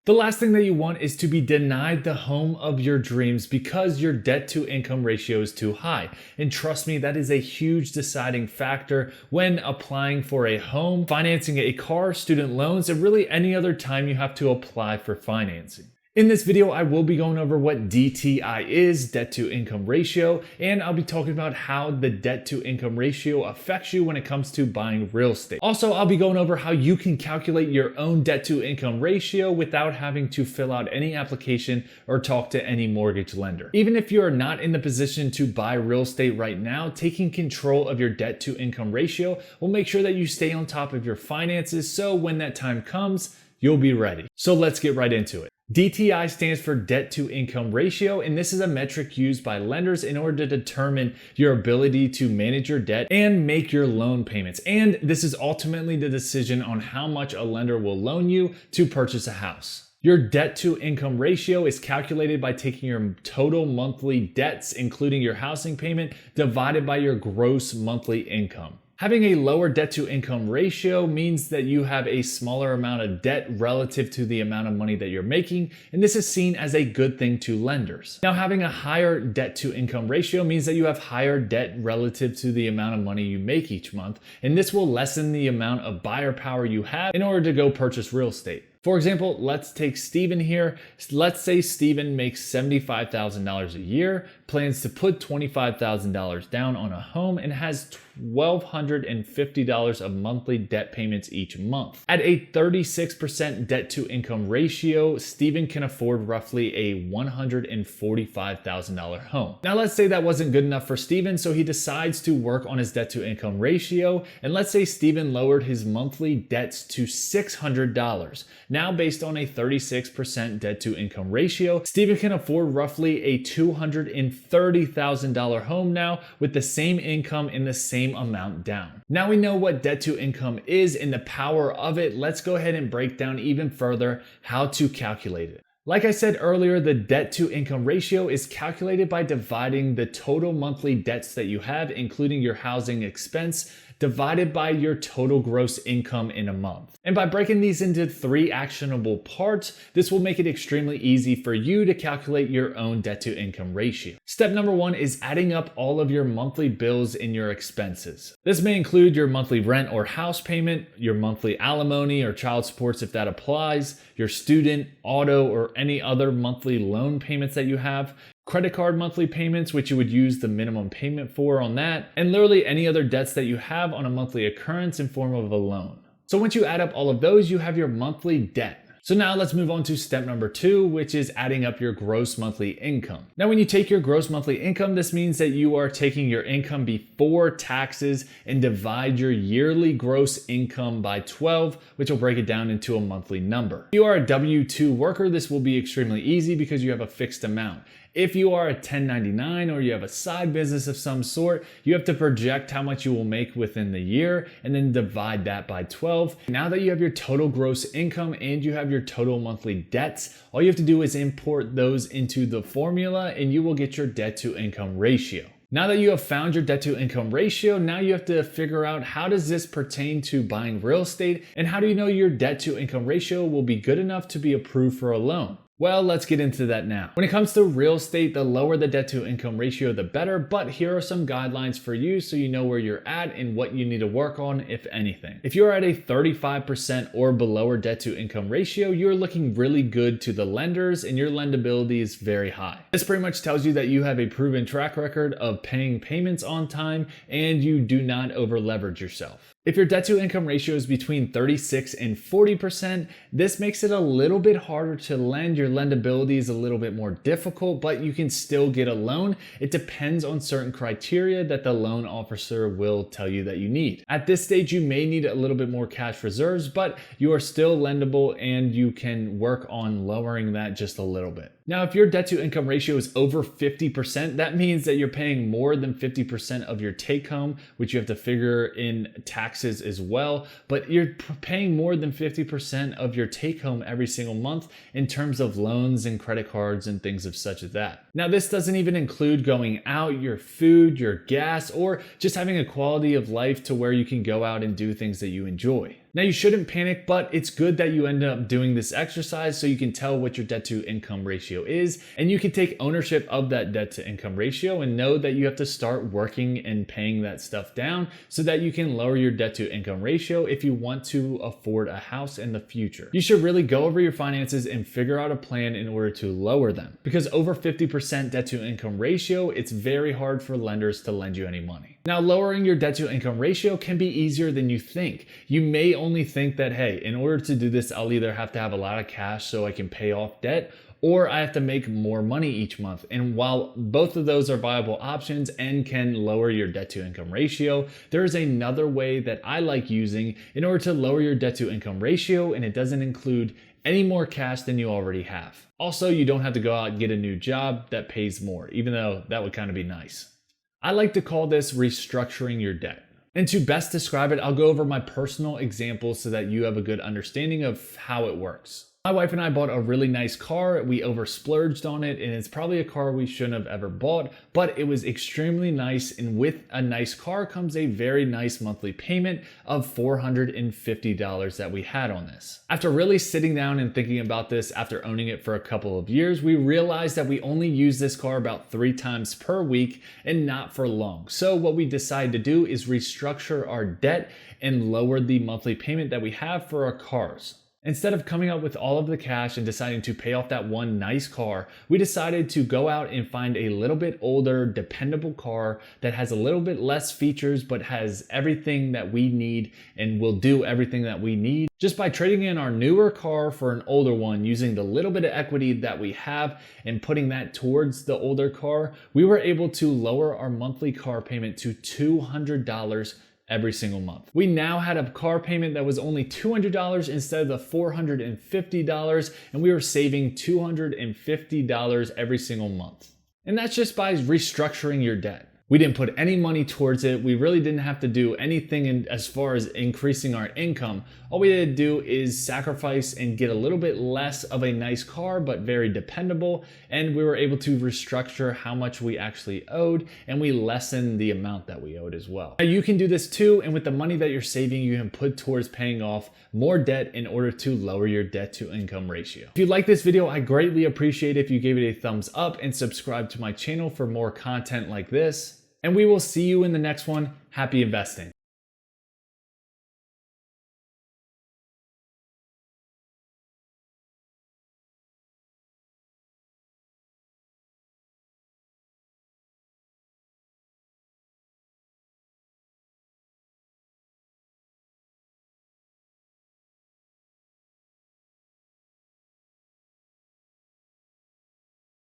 The last thing that you want is to be denied the home of your dreams because your debt to income ratio is too high. And trust me, that is a huge deciding factor when applying for a home, financing a car, student loans, and really any other time you have to apply for financing. In this video, I will be going over what DTI is, debt to income ratio, and I'll be talking about how the debt to income ratio affects you when it comes to buying real estate. Also, I'll be going over how you can calculate your own debt to income ratio without having to fill out any application or talk to any mortgage lender. Even if you are not in the position to buy real estate right now, taking control of your debt to income ratio will make sure that you stay on top of your finances so when that time comes, you'll be ready. So let's get right into it. DTI stands for debt to income ratio, and this is a metric used by lenders in order to determine your ability to manage your debt and make your loan payments. And this is ultimately the decision on how much a lender will loan you to purchase a house. Your debt to income ratio is calculated by taking your total monthly debts, including your housing payment, divided by your gross monthly income. Having a lower debt to income ratio means that you have a smaller amount of debt relative to the amount of money that you're making, and this is seen as a good thing to lenders. Now, having a higher debt to income ratio means that you have higher debt relative to the amount of money you make each month, and this will lessen the amount of buyer power you have in order to go purchase real estate. For example, let's take Steven here. Let's say Steven makes $75,000 a year, plans to put $25,000 down on a home, and has $1,250 of monthly debt payments each month. At a 36% debt to income ratio, Steven can afford roughly a $145,000 home. Now let's say that wasn't good enough for Steven, so he decides to work on his debt to income ratio, and let's say Steven lowered his monthly debts to $600. Now, based on a 36% debt to income ratio, Steven can afford roughly a $230,000 home now with the same income and the same amount down. Now we know what debt to income is and the power of it. Let's go ahead and break down even further how to calculate it. Like I said earlier, the debt to income ratio is calculated by dividing the total monthly debts that you have, including your housing expense, divided by your total gross income in a month. And by breaking these into 3 actionable parts, this will make it extremely easy for you to calculate your own debt to income ratio. Step number 1 is adding up all of your monthly bills and your expenses. This may include your monthly rent or house payment, your monthly alimony or child supports if that applies, your student, auto, or any other monthly loan payments that you have, credit card monthly payments, which you would use the minimum payment for on that, and literally any other debts that you have on a monthly occurrence in form of a loan. So once you add up all of those, you have your monthly debt. So now let's move on to step number 2, which is adding up your gross monthly income. Now, when you take your gross monthly income, this means that you are taking your income before taxes and divide your yearly gross income by 12, which will break it down into a monthly number. If you are a W-2 worker, this will be extremely easy because you have a fixed amount. If you are a 1099 or you have a side business of some sort, you have to project how much you will make within the year and then divide that by 12. Now that you have your total gross income and you have your total monthly debts, all you have to do is import those into the formula and you will get your debt to income ratio. Now that you have found your debt to income ratio, now you have to figure out how does this pertain to buying real estate and how do you know your debt to income ratio will be good enough to be approved for a loan? Well, let's get into that now. When it comes to real estate, the lower the debt to income ratio, the better, but here are some guidelines for you so you know where you're at and what you need to work on, if anything. If you're at a 35% or below debt to income ratio, you're looking really good to the lenders and your lendability is very high. This pretty much tells you that you have a proven track record of paying payments on time and you do not over leverage yourself. If your debt to income ratio is between 36 and 40%, this makes it a little bit harder to lend. Your lendability is a little bit more difficult, but you can still get a loan. It depends on certain criteria that the loan officer will tell you that you need. At this stage, you may need a little bit more cash reserves, but you are still lendable and you can work on lowering that just a little bit. Now, if your debt to income ratio is over 50%, that means that you're paying more than 50% of your take home, which you have to figure in taxes as well, but you're paying more than 50% of your take home every single month in terms of loans and credit cards and things of such as that. Now, this doesn't even include going out, your food, your gas, or just having a quality of life to where you can go out and do things that you enjoy. Now you shouldn't panic, but it's good that you end up doing this exercise so you can tell what your debt to income ratio is, and you can take ownership of that debt to income ratio and know that you have to start working and paying that stuff down so that you can lower your debt to income ratio if you want to afford a house in the future. You should really go over your finances and figure out a plan in order to lower them, because over 50% debt to income ratio, it's very hard for lenders to lend you any money. Now, lowering your debt to income ratio can be easier than you think. You may only think that, hey, in order to do this, I'll either have to have a lot of cash so I can pay off debt, or I have to make more money each month. And while both of those are viable options and can lower your debt to income ratio, there is another way that I like using in order to lower your debt to income ratio, and it doesn't include any more cash than you already have. Also, you don't have to go out and get a new job that pays more, even though that would kind of be nice. I like to call this restructuring your debt. And to best describe it, I'll go over my personal examples so that you have a good understanding of how it works. My wife and I bought a really nice car. We over splurged on it, and it's probably a car we shouldn't have ever bought, but it was extremely nice. And with a nice car comes a very nice monthly payment of $450 that we had on this. After really sitting down and thinking about this after owning it for a couple of years, we realized that we only use this car about 3 times per week and not for long. So what we decided to do is restructure our debt and lower the monthly payment that we have for our cars. Instead of coming up with all of the cash and deciding to pay off that one nice car, we decided to go out and find a little bit older, dependable car that has a little bit less features but has everything that we need and will do everything that we need. Just by trading in our newer car for an older one, using the little bit of equity that we have and putting that towards the older car, we were able to lower our monthly car payment to $200 every single month. We now had a car payment that was only $200 instead of the $450, and we were saving $250 every single month. And that's just by restructuring your debt. We didn't put any money towards it. We really didn't have to do anything as far as increasing our income. All we had to do is sacrifice and get a little bit less of a nice car, but very dependable. And we were able to restructure how much we actually owed, and we lessened the amount that we owed as well. Now you can do this too, and with the money that you're saving, you can put towards paying off more debt in order to lower your debt to income ratio. If you like this video, I greatly appreciate if you gave it a thumbs up and subscribe to my channel for more content like this. And we will see you in the next one. Happy investing.